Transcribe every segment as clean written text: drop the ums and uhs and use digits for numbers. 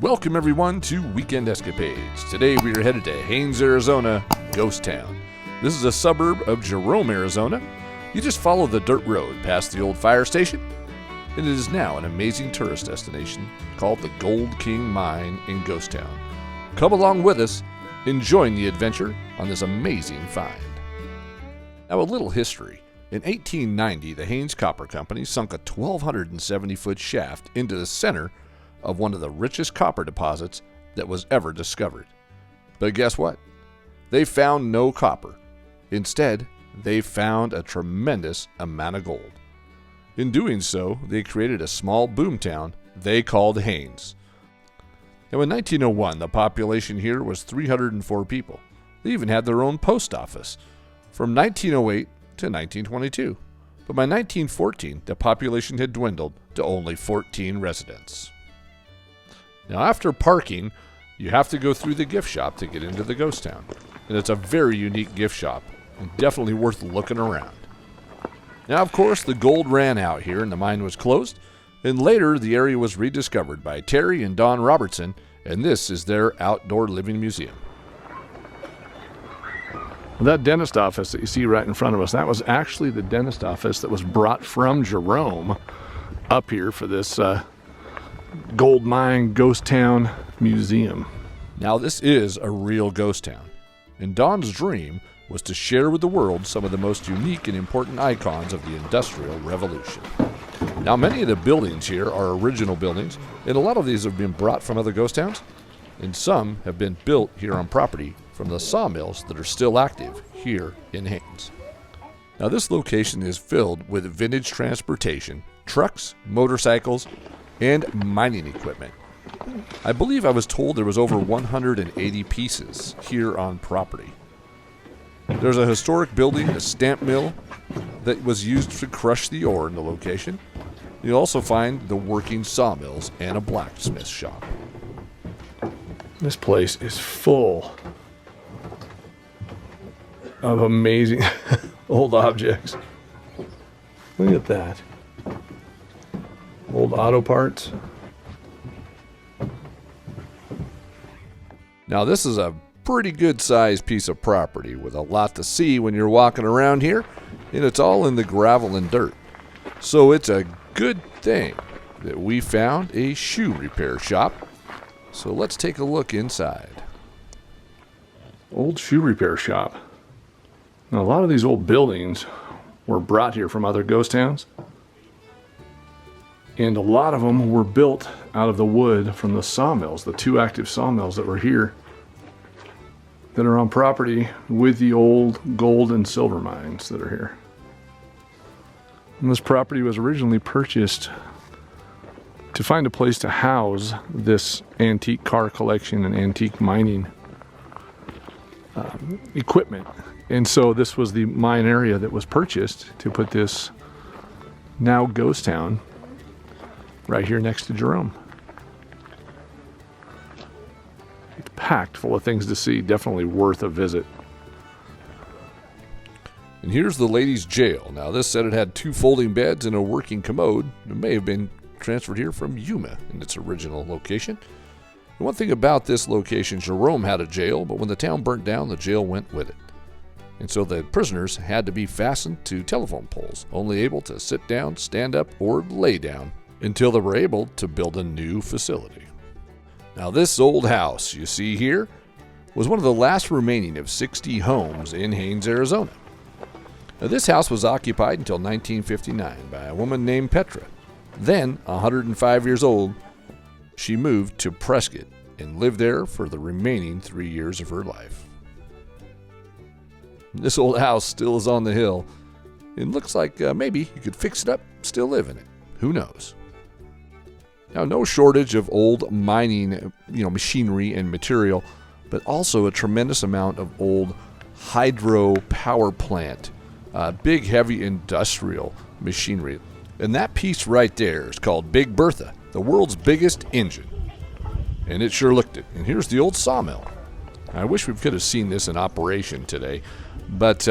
Welcome everyone to Weekend Escapades. Today we are headed to Haynes, Arizona Ghost Town. This is a suburb of Jerome, Arizona. You just follow the dirt road past the old fire station, and it is now an amazing tourist destination called the Gold King Mine in Ghost Town. Come along with us, enjoying the adventure on this amazing find. Now a little history. In 1890, the Haynes Copper Company sunk a 1,270-foot shaft into the center of one of the richest copper deposits that was ever discovered. But guess what? They found no copper. Instead, they found a tremendous amount of gold. In doing so, they created a small boomtown they called Haynes. Now in 1901, the population here was 304 people. They even had their own post office from 1908 to 1922. But by 1914, the population had dwindled to only 14 residents. Now, after parking, you have to go through the gift shop to get into the ghost town. And it's a very unique gift shop and definitely worth looking around. Now, of course, the gold ran out here and the mine was closed. And later, the area was rediscovered by Terry and Don Robertson, and this is their outdoor living museum. That dentist office that you see right in front of us, that was actually the dentist office that was brought from Jerome up here for this gold mine ghost town museum. Now this is a real ghost town, and Don's dream was to share with the world some of the most unique and important icons of the Industrial Revolution. Now many of the buildings here are original buildings, and a lot of these have been brought from other ghost towns, and some have been built here on property from the sawmills that are still active here in Haynes. Now this location is filled with vintage transportation, trucks, motorcycles, and mining equipment. I believe I was told there was over 180 pieces here on property. There's a historic building, a stamp mill that was used to crush the ore in the location. You'll also find the working sawmills and a blacksmith shop. This place is full of amazing old objects. Look at that. Old auto parts. Now this is a pretty good sized piece of property with a lot to see when you're walking around here, and it's all in the gravel and dirt. So it's a good thing that we found a shoe repair shop. So let's take a look inside. Old shoe repair shop. Now a lot of these old buildings were brought here from other ghost towns. And a lot of them were built out of the wood from the sawmills, the two active sawmills that were here that are on property with the old gold and silver mines that are here. And this property was originally purchased to find a place to house this antique car collection and antique mining equipment. And so this was the mine area that was purchased to put this now ghost town right here next to Jerome. It's packed full of things to see. Definitely worth a visit. And here's the ladies' jail. Now this said it had 2 folding beds and a working commode. It may have been transferred here from Yuma in its original location. And one thing about this location, Jerome had a jail, but when the town burnt down, the jail went with it. And so the prisoners had to be fastened to telephone poles, only able to sit down, stand up, or lay down until they were able to build a new facility. Now this old house you see here was one of the last remaining of 60 homes in Haynes, Arizona. Now this house was occupied until 1959 by a woman named Petra. Then, 105 years old, she moved to Prescott and lived there for the remaining 3 years of her life. This old house still is on the hill. It looks like maybe you could fix it up, still live in it. Who knows? Now, no shortage of old mining, machinery and material, but also a tremendous amount of old hydro power plant, big, heavy industrial machinery. And that piece right there is called Big Bertha, the world's biggest engine. And it sure looked it. And here's the old sawmill. I wish we could have seen this in operation today, but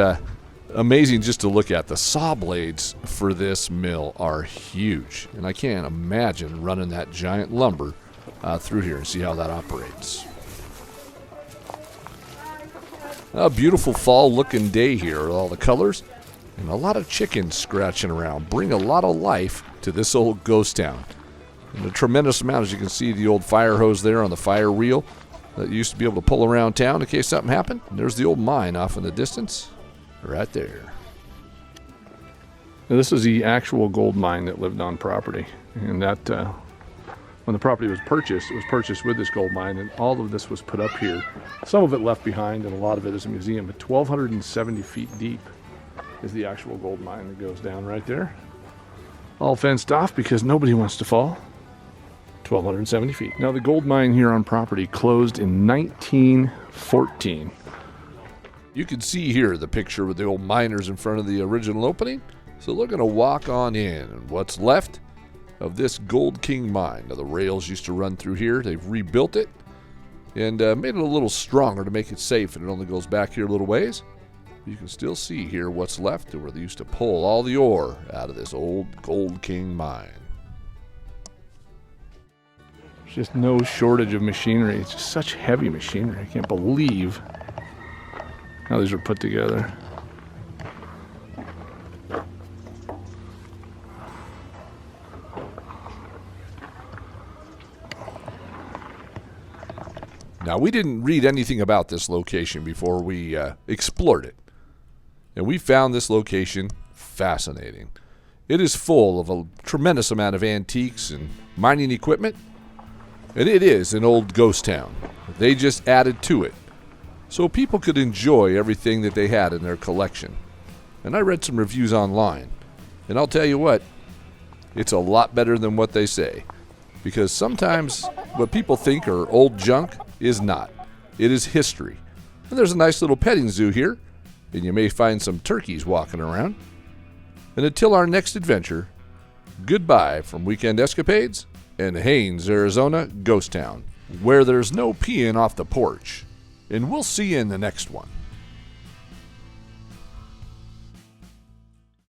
amazing just to look at. The saw blades for this mill are huge, and I can't imagine running that giant lumber through here and see how that operates. A beautiful fall-looking day here with all the colors and a lot of chickens scratching around. Bring a lot of life to this old ghost town. And a tremendous amount, as you can see, the old fire hose there on the fire reel that you used to be able to pull around town in case something happened. And there's the old mine off in the distance, right there. Now, this is the actual gold mine that lived on property. And that, when the property was purchased, it was purchased with this gold mine, and all of this was put up here. Some of it left behind, and a lot of it is a museum, but 1,270 feet deep is the actual gold mine that goes down right there. All fenced off because nobody wants to fall. 1,270 feet. Now, the gold mine here on property closed in 1914. You can see here the picture with the old miners in front of the original opening. So they're going to walk on in. And what's left of this Gold King mine. Now, the rails used to run through here. They've rebuilt it and made it a little stronger to make it safe. And it only goes back here a little ways. You can still see here what's left where they used to pull all the ore out of this old Gold King mine. There's just no shortage of machinery. It's just such heavy machinery. I can't believe how these are put together. Now, we didn't read anything about this location before we explored it. And we found this location fascinating. It is full of a tremendous amount of antiques and mining equipment. And it is an old ghost town. They just added to it so people could enjoy everything that they had in their collection. And I read some reviews online. And I'll tell you what, it's a lot better than what they say. Because sometimes what people think are old junk is not. It is history. And there's a nice little petting zoo here, and you may find some turkeys walking around. And until our next adventure, goodbye from Weekend Escapades and Haynes, Arizona Ghost Town, where there's no peeing off the porch. And we'll see you in the next one.